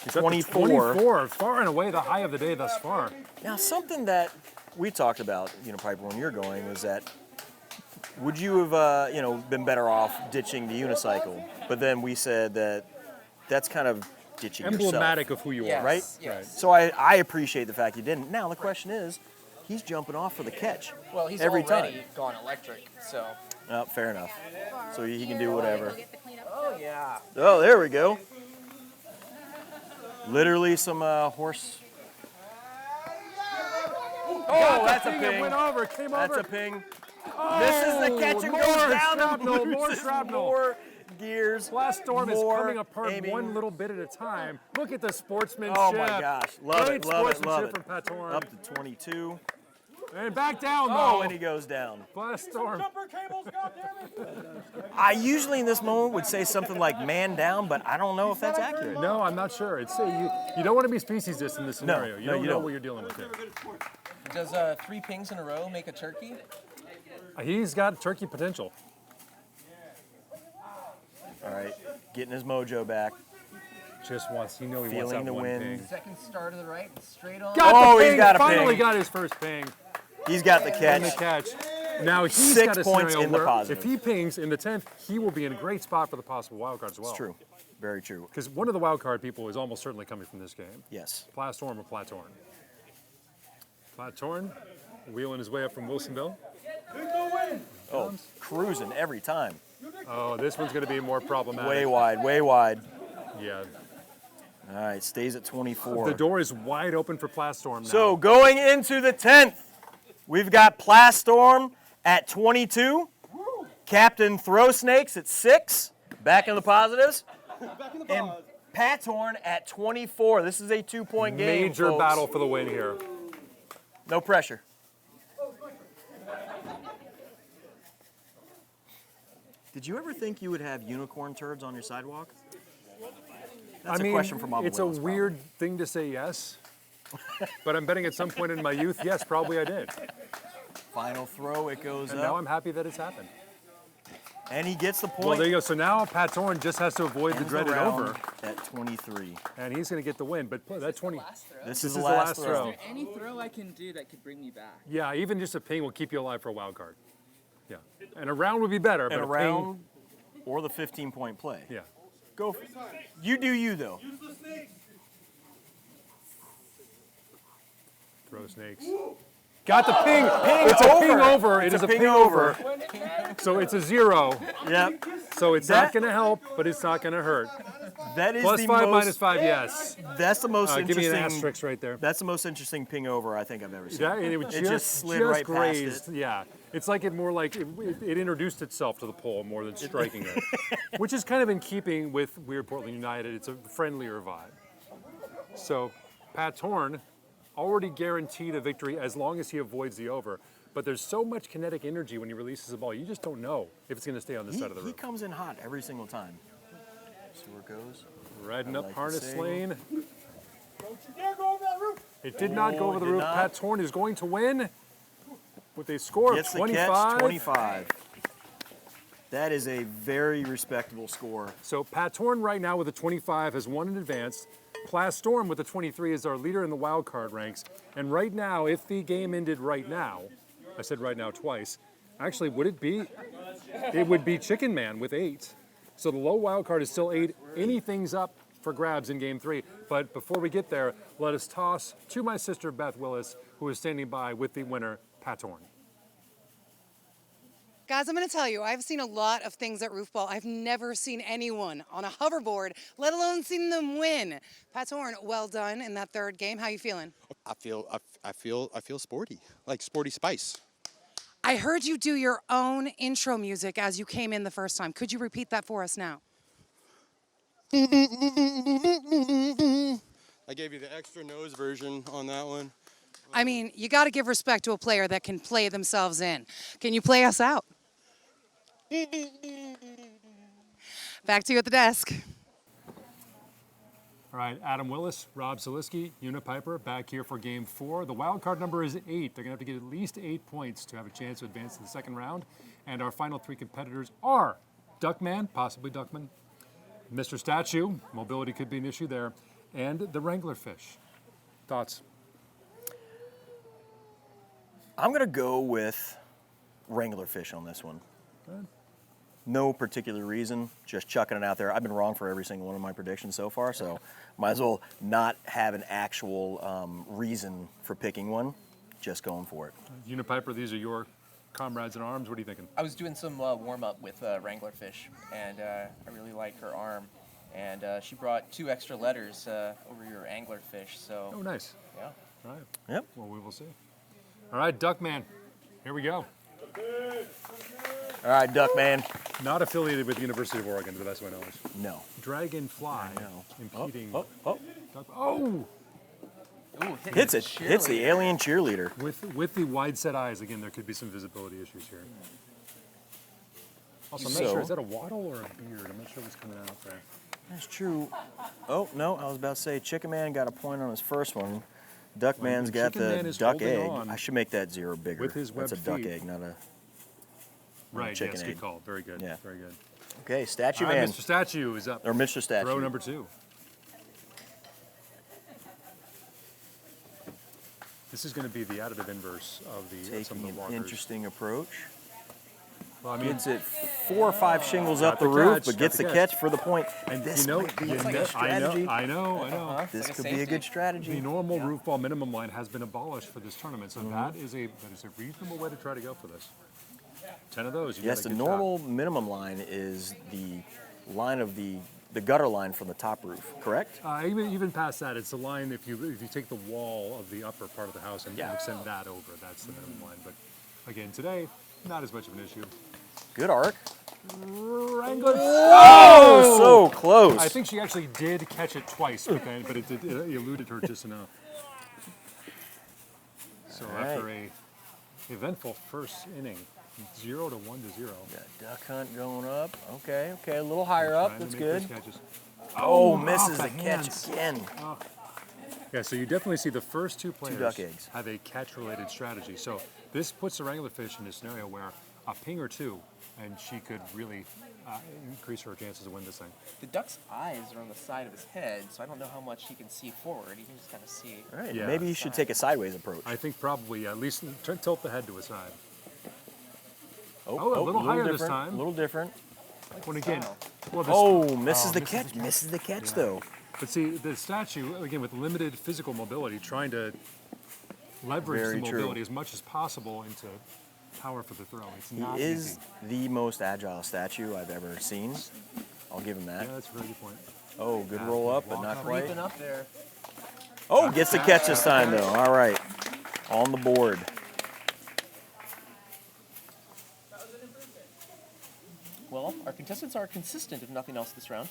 He's up to 24. 24, far and away the high of the day thus far. Now, something that we talked about, Piper, when you're going, is that would you have, been better off ditching the unicycle? But then we said that that's kind of ditching Emblematic yourself, of who you Yes, are. right? yes. So I appreciate the fact you didn't. Now the question is, he's jumping off for the catch. Well, he's every already time. gone electric, so. Oh, fair enough. So he can do whatever. Oh, yeah. Oh, there we go. Literally some horse. Oh, that's a It ping. went over, came That's over. a ping. Misses the catch and more goes down shrapnel, and more loses shrapnel. more gears. Plastorm is more coming apart aiming. one little bit at a time. Look at the sportsmanship. Oh my gosh, love Great it, love it, love sportsmanship it. from Patorn. Up to 22. And back down, Oh, though. and he goes down. Plastorm. I usually in this moment would say something like man down, but I don't know if that's accurate. No, I'm not sure. It's you don't want to be species-dist in this scenario. You no, don't you know don't. what you're dealing with here. Does 3 pings in a row make a turkey? He's got turkey potential. All right, getting his mojo back. Just wants, he wants Feeling that the one wind. ping. Second star to the right, straight on. Got Oh, the he's ping. got a Finally ping. got his first ping. He's got the And the catch. catch. Now he's 6 got a points scenario in the where positive. if he pings in the 10th, he will be in a great spot for the possible wild card as well. It's true, very true. Because one of the wild card people is almost certainly coming from this game. Yes. Plastorm or Platorn. Platorn wheeling his way up from Wilsonville. Oh, cruising every time. Oh, this one's going to be more problematic. Way wide, way wide. Yeah. All right, stays at 24. The door is wide open for Plastorm now. So going into the 10th, we've got Plastorm at 22, Captain Throw Snakes at 6, back in the positives, and Patorn at 24. This is a 2-point game, major folks. battle for the win here. No pressure. Did you ever think you would have unicorn turds on your sidewalk? That's a question from Bob it's a Willis, probably. weird thing to say yes, but I'm betting at some point in my youth, yes, probably I did. Final throw, it goes And up. now I'm happy that it's happened. And he gets the point. Well, there you go. So now Pat Torn just has to avoid the Ends dreaded round over, at 23. and he's going to get the win. But that 20, This this is is the the last last throw. throw. Is there any throw I can do that could bring me back? Yeah, even just a ping will keep you alive for a wild card. Yeah, and a round would be better, And but a a ping, round or the 15-point play. yeah. Go. You do you, though. Throw snakes. Got the ping. It's a ping over. It is a ping over. So it's a 0. Yep. So it's not going to help, but it's not going to hurt. That is Plus the 5, most, minus 5, yes. That's the most Give me an interesting. asterisk right there. That's the most interesting ping over I think I've ever seen. Yeah, and it just slid right past grazed. it. Yeah, it's like it more like it introduced itself to the pole more than striking it, which is kind of in keeping with Weird Portland United. It's a friendlier vibe. So Pat Torn already guaranteed a victory as long as he avoids the over. But there's so much kinetic energy when he releases the ball, you just don't know if it's going to stay on this side of the He room. comes in hot every single time. See where it goes. Riding I up like the harness single. lane. It did not go Oh, over it the did roof. not. Pat Torn is going to win with a score Gets of the 25. catch, 25. That is a very respectable score. So Pat Torn right now with a 25 has won in advance. Class Storm with a 23 is our leader in the wild card ranks. And right now, if the game ended right now, I said right now twice, actually would it be? It would be Chicken Man with 8. So the low wild card is still 8. Anything's up for grabs in game 3. But before we get there, let us toss to my sister Beth Willis, who is standing by with the winner, Pat Torn. Guys, I'm going to tell you, I've seen a lot of things at Roofball. I've never seen anyone on a hoverboard, let alone seen them win. Pat Torn, well done in that third game. How you feeling? I feel sporty, like sporty spice. I heard you do your own intro music as you came in the first time. Could you repeat that for us now? I gave you the extra nose version on that one. I mean, you got to give respect to a player that can play themselves in. Can you play us out? Back to you at the desk. All right, Adam Willis, Rob Zaliski, Una Piper back here for game 4. The wild card number is 8. They're going to have to get at least 8 points to have a chance to advance to the second round. And our final 3 competitors are Duckman, possibly Duckman, Mr. Statue, mobility could be an issue there, and the Wrangler Fish. Thoughts? I'm going to go with Wrangler Fish on this one. Good. No particular reason, just chucking it out there. I've been wrong for every single one of my predictions so far, so might as well not have an actual reason for picking one, just going for it. Una Piper, these are your comrades in arms. What are you thinking? I was doing some warm-up with Wrangler Fish, and I really like her arm. And she brought 2 extra letters over your angler fish, so Oh, nice. yeah. All right. Yep. Well, we will see. All right, Duckman, here we go. All right, Duckman. Not affiliated with the University of Oregon, to the best of my knowledge. No. Dragonfly know. impeding. Oh. Oh! Ooh, Hits it. Hits the alien cheerleader. With the wide set eyes, again, there could be some visibility issues here. Also, I'm not So- sure, is that a waddle or a beard? I'm not sure what's coming out there. That's true. Oh, no, I was about to say Chicken Man got a point on his first one. Duckman's got Chicken Man the is duck holding egg. on I should make that 0 bigger. with his That's a webbed duck feet. egg, not a... Right, chicken yes, egg. good call. Very good. Yeah. Very good. Okay, Statue All right, Man. Mr. Statue is up. Or Mr. Statue. Throw number 2. This is going to be the additive inverse of some Taking of an the walkers. interesting approach. Well, I mean, Gets it 4 or 5 shingles Got up the the roof, catch, but got gets the the catch. catch for the point. and This you know, might be you a know- good strategy. I know. This like a could be a safety. good strategy. The normal roof ball minimum line has been abolished for this tournament, so Mm-hmm. that is a reasonable way to try to go for this. 10 of those. You Yes, got the a good normal minimum line is the line of the gutter line from the top roof, correct? shot. Even past that, it's the line if you take the wall of the upper part of the house and extend that over, that's the minimum line. But again, today, not as much of an issue. Good arc. Wrangler. Oh, so close. I think she actually did catch it twice, but it eluded her just enough. So All right. after a eventful first inning, 0 to 1 to 0. Got duck hunt going up. Okay, a little higher up. Trying to That's make good. those catches. Oh, off misses the the catch hands. again. Yeah, so you definitely see the first two players duck eggs. have a catch-related strategy. So this puts the anglerfish in a scenario where a ping or two, and she could really increase her chances to win this thing. The duck's eyes are on the side of his head, so I don't know how much he can see forward. He can just kind of see. All right, Yeah. maybe you should take a sideways approach. I think probably at least tilt the head to a side. Oh, a little higher this different, time. A little different. When again, Style. well, this, Oh, misses the misses catch. the catch. Misses the catch, Yeah. though. But see, the statue, again, with limited physical mobility, trying to leverage Very the true. mobility as much as possible into power for the throw. It's He not is easy. the most agile statue I've ever seen. I'll give him that. Yeah, that's a very good point. Oh, good roll up, but not quite. Creeping up there. Oh, gets the catch this time, though. All right. On the board. Well, our contestants are consistent, if nothing else, this round.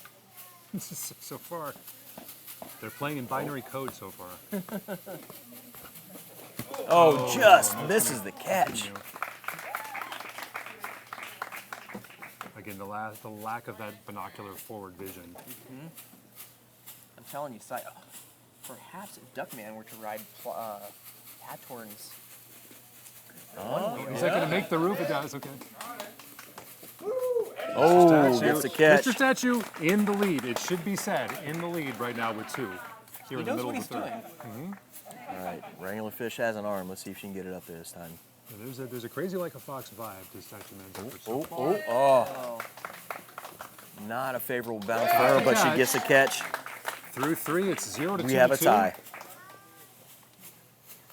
So far, they're playing in binary code so far. Oh, just misses the catch. You know. Again, the lack of that binocular forward vision. I'm telling you, perhaps if Duckman were to ride Hathorn's. Is that going to make the roof? It does, okay. Oh, Statue. gets the catch. Mr. Statue in the lead. It should be said, in the lead right now with two. Here He in the knows middle what of he's the third. doing. All right, Wrangler Fish has an arm. Let's see if she can get it up there this time. Yeah, there's a crazy like a fox vibe to Statue Man's effort so Oh, far. oh, oh. Not a favorable bounce for her, but she gets the catch. Through three, it's 0-2. We have a tie.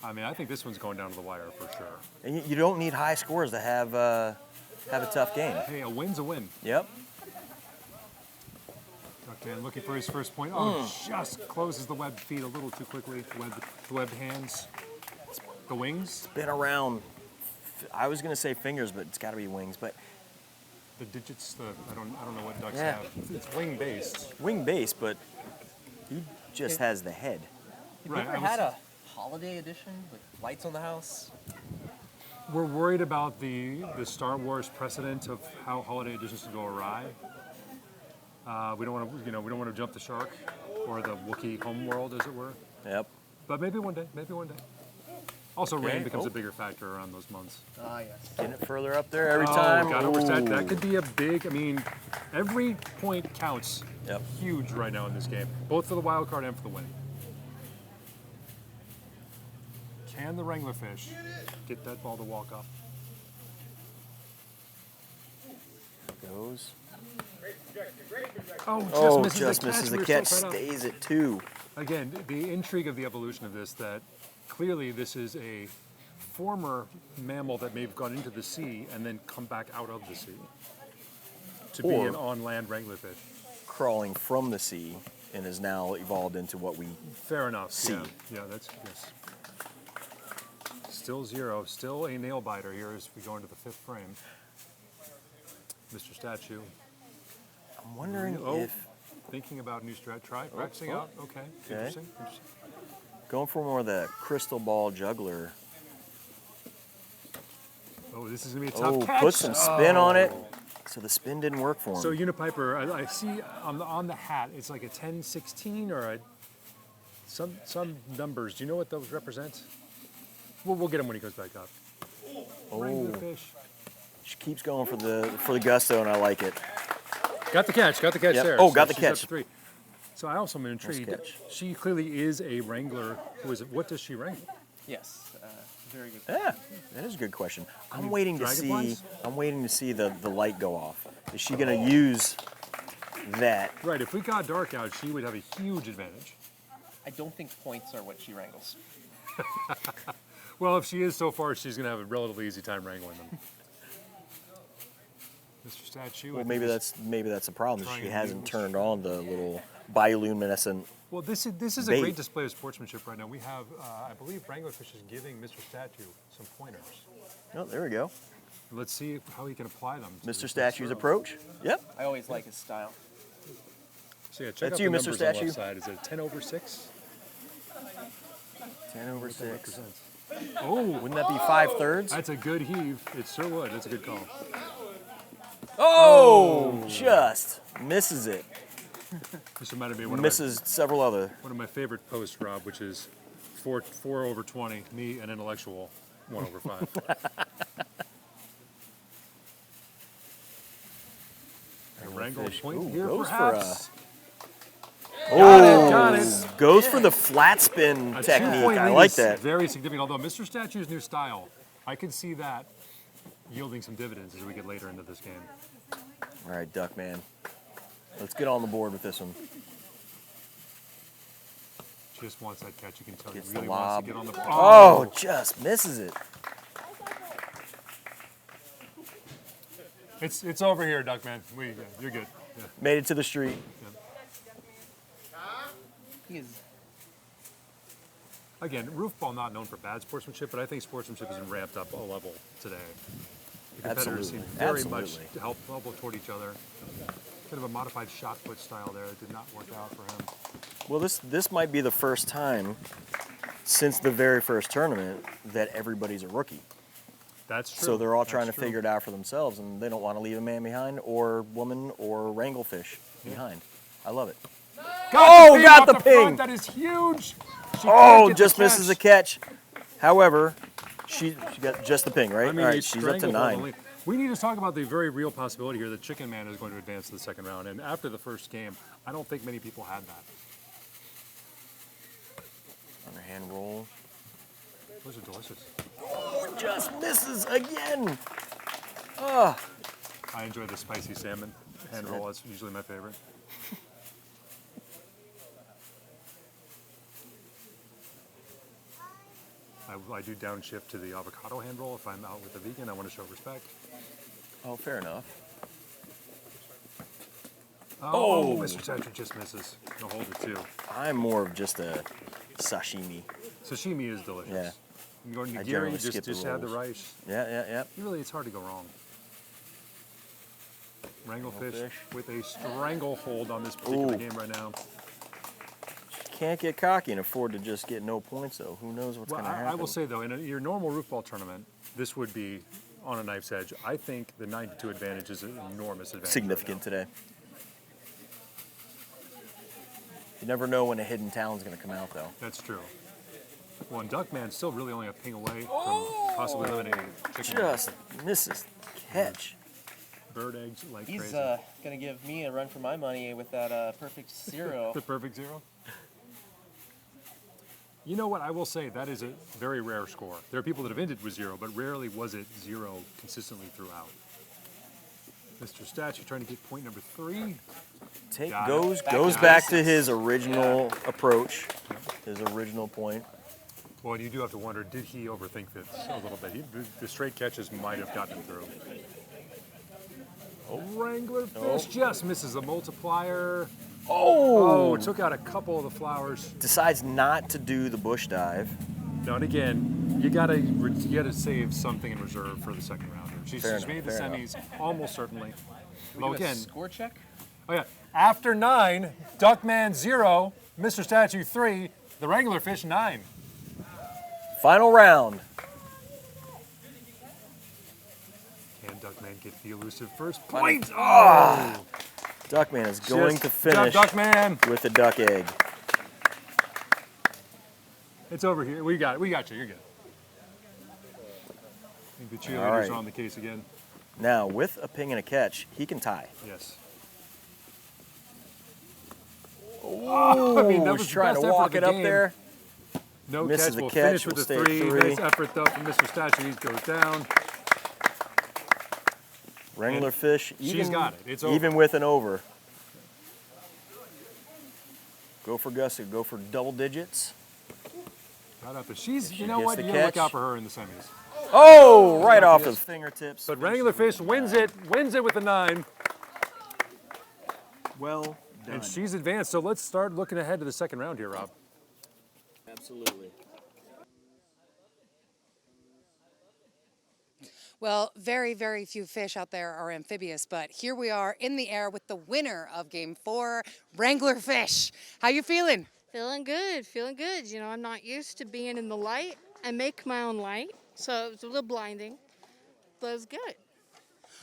I mean, I think this one's going down to the wire for sure. And you don't need high scores to have a tough game. Hey, a win's a win. Yep. Duckman looking for his first point. Oh, just closes the webbed feet a little too quickly. The webbed hands. The wings. Been around. I was gonna say fingers, but it's got to be wings. But The digits. I don't know what ducks Yeah. have. It's wing based. wing base, but he just has the head. Have Right, you I ever was- had a holiday edition with lights on the house? We're worried about the Star Wars precedent of how holiday editions can go awry. We don't want to, we don't want to jump the shark or the Wookiee homeworld, as it were. Yep. But maybe one day. Maybe one day. Also, Okay. rain becomes Oh. a bigger factor around those months. Ah, yes. Getting it further up there every Oh, time. got overstat. Ooh. That could be a big. I mean, every point counts. Yep. Huge right now in this game, both for the wild card and for the win. Can the Wranglerfish get that ball to walk up? Goes. Oh, just Oh, misses just the catch. misses the We were so catch. fed up. Stays at 2. Again, the intrigue of the evolution of this, that clearly this is a former mammal that may have gone into the sea and then come back out of the sea to be Or- an on-land Wranglerfish. Crawling from the sea and has now evolved into what we. Fair enough. C. Yeah, that's yes. Still 0. Still a nail biter here as we go into the 5th frame. Mr. Statue I'm wondering Oh. if thinking about new strat. Try practicing out. Okay. Interesting. going for more of the crystal ball juggler. Oh, this is gonna be a tough Oh, catch. put some spin on it. So the spin didn't work for him. So Unipiper, I see on the hat, it's like a 10-16 or some numbers. Do you know what those represent? We'll get him when he goes back up. Wranglerfish. She keeps going for the gusto, and I like it. Got the catch Yep. there. Oh, got the she's up catch. to 3. So I also am intrigued. catch. She clearly is a wrangler. Who is it? What does she wrangle? Yes. Very good. Yeah, that is a good question. I'm waiting to see. dragonflies? I'm waiting to see the light go off. Is she gonna use that? Right, if we got dark out, she would have a huge advantage. I don't think points are what she wrangles. Well, if she is so far, she's going to have a relatively easy time wrangling them. Mr. Statue. I Well, think maybe is- that's a problem. trying She to hasn't use- turned on the little bioluminescent. Well, this is a bait. great display of sportsmanship right now. We have, I believe, Wranglerfish is giving Mr. Statue some pointers. Oh, there we go. Let's see how he can apply them. to Mr. this Statue's throw. approach. Yep. I always like his style. So yeah, check That's out you, the Mr. numbers on the Statue. left side. Is it 10/6? 10/6. Represents. Oh, Wouldn't that be 5/3? that's a good heave. It sure would. That's a good call. Oh, just misses it. This reminded me of Misses several other. one of my favorite posts, Rob, which is 4 over 20, me an intellectual, 1 over 5. A wrangle point Ooh, here, goes perhaps. Got it. Goes for the flat spin A technique. 2-point I lead like is that. very significant, although Mr. Statue's new style, I can see that yielding some dividends as we get later into this game. All right, Duckman. Let's get on the board with this one. Just wants that catch. You can tell Gets he the really wants lob. to get on the. Oh, just misses it. It's over here, Duckman. You're good. Yeah. Made it to the street. He's Again, roofball not known for bad sportsmanship, but I think sportsmanship has been ramped up a level today. The competitors seem very much helpful toward each other. Kind of a modified shot put style there. It did not work out for him. Well, this might be the first time since the very first tournament that everybody's a rookie. That's true. So they're all That's trying to true. figure it out for themselves, and they don't want to leave a man behind or woman or wranglefish behind. I love it. Got the the front. ping. That is huge. She Oh, can't get just the misses the catch. catch. However, she got just the ping, right? I mean, All right, it's she's up to stranglehold 9. only. We need to talk about the very real possibility here that Chicken Man is going to advance to the second round. And after the first game, I don't think many people had that. Underhand roll. Those are delicious. Oh, just misses again. I enjoy the spicy salmon hand roll. That's usually my favorite. I do downshift to the avocado hand roll if I'm out with a vegan. I want to show respect. Oh, fair enough. Oh, Mr. Statue just misses. He'll hold it too. I'm more of just a sashimi. Sashimi is delicious. Yeah. You go to I nigiri, generally skip just the add the rolls. rice. Yeah. Really, it's hard to go wrong. Wranglefish Wranglefish. with a stranglehold on this particular Ooh. game right now. Can't get cocky and afford to just get no points, though. Who knows what's Well, going to happen? I will say, though, in your normal roofball tournament, this would be on a knife's edge. I think the 9-2 advantage is an enormous advantage. Significant today. You never know when a hidden talent's going to come out, though. That's true. Well, and Duckman's still really only a ping away from possibly eliminating Chicken Man. Just misses catch. Bird eggs like he's crazy. gonna give me a run for my money with that perfect zero. The perfect zero. You know what? I will say that is a very rare score. There are people that have ended with 0, but rarely was it 0 consistently throughout. Mr. Statue trying to get point number 3. Got it. Goes back to his original approach, his original point. Well, and you do have to wonder, did he overthink this a little bit? The straight catches might have gotten him through. Oh, Wrangler Fish just misses a multiplier. Oh, took out a couple of the flowers. Decides not to do the bush dive. No, and again, you gotta save something in reserve for the second rounder. She's made the semis almost certainly. Well, again, Score check. oh yeah, after 9, Duckman 0, Mr. Statue 3, the Wrangler Fish 9. Final round. Can Duckman get the elusive first point? Duckman is going to Good job, finish Duckman. with a duck egg. It's over here. We got you. You're good. I think the cheerleaders right. are on the case again. Now, with a ping and a catch, he can tie. Yes. Oh, I mean, that was he's the trying best to effort walk of the it up game. there. No Misses catch. the We'll catch. finish with We'll the stay at 3. 3. Nice effort though from Mr. Statue. He goes down. Wrangler Fish, She's got it. It's over. even with an over. Go for Gussie. Go for double digits. Right up. But she's, She you know gets what? the You gotta look catch. out for her in the semis. Oh, right off his fingertips. But Wrangler Fish wins it with a 9. Well done. And she's advanced. So let's start looking ahead to the second round here, Rob. Absolutely. Well, very, very few fish out there are amphibious, but here we are in the air with the winner of Game 4, Wrangler Fish. How you feeling? Feeling good, feeling good. You know, I'm not used to being in the light. I make my own light, so it was a little blinding, but it was good.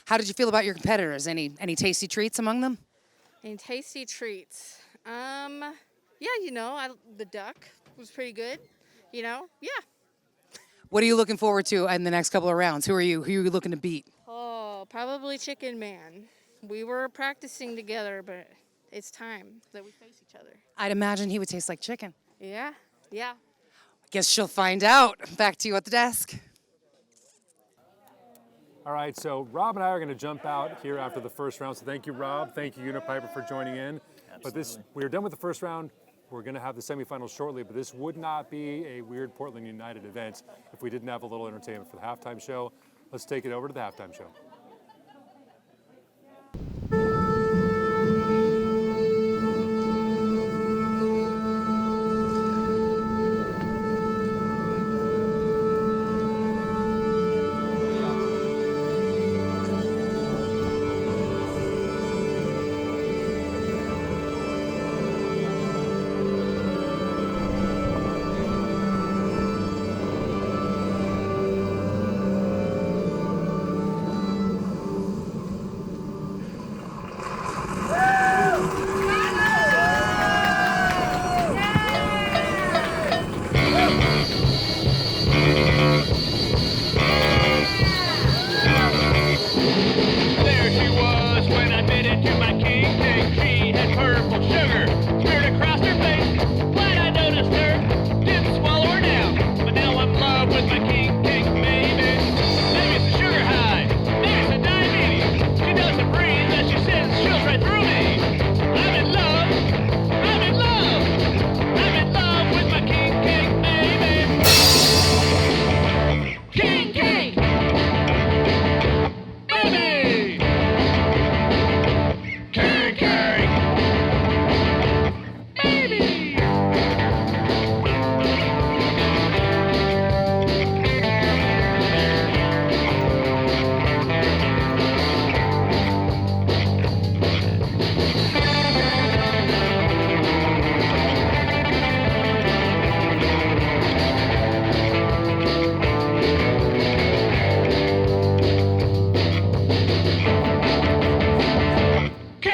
How did you feel about your competitors? Any tasty treats among them? And tasty treats. Yeah, the duck was pretty good. Yeah. What are you looking forward to in the next couple of rounds? Who are you looking to beat? Oh, probably Chicken Man. We were practicing together, but it's time that we face each other. I'd imagine he would taste like chicken. Yeah. Guess she'll find out. Back to you at the desk. All right, so Rob and I are going to jump out here after the first round. So thank you, Rob. Thank you, Unipiper, for joining in. Absolutely. But we're done with the first round. We're going to have the semifinals shortly, but this would not be a Weird Portland United event if we didn't have a little entertainment for the halftime show. Let's take it over to the halftime show. There she was when I bit into my king cake. She had purple sugar smeared across her face. Glad I noticed her, didn't swallow her down. But now I'm in love with my king cake, baby. Maybe it's a sugar high, maybe it's a diabetes. She doesn't breathe as she says it chills right through me. I'm in love, I'm in love, I'm in love with my king cake, baby. King cake! Baby! King cake! Baby!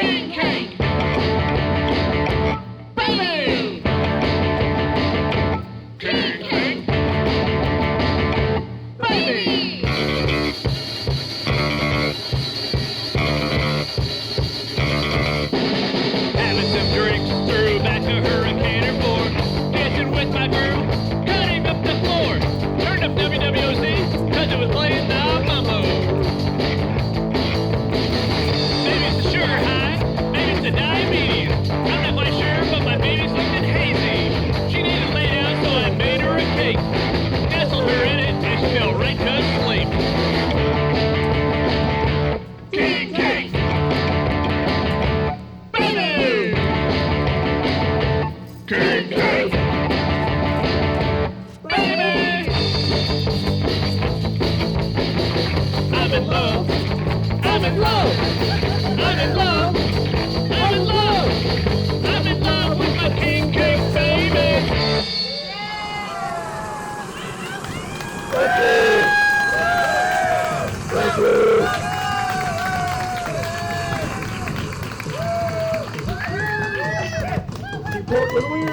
King cake! Baby! King cake! Baby! Having some drinks, threw back a hurricane floor. Dancing with my girl, cutting up the floor. Turned up WWOC, cause it was playing the mambo. Maybe it's a sugar high, maybe it's a diabetes. I'm not quite sure, but my baby's looking hazy. She needed to lay down, so I made her a cake. Nestled her in it, and she fell right to sleep. King cake! Baby! King cake! Baby! I'm in love. I'm in love. I'm in love. I'm in love. I'm in love with my king cake, baby. Portland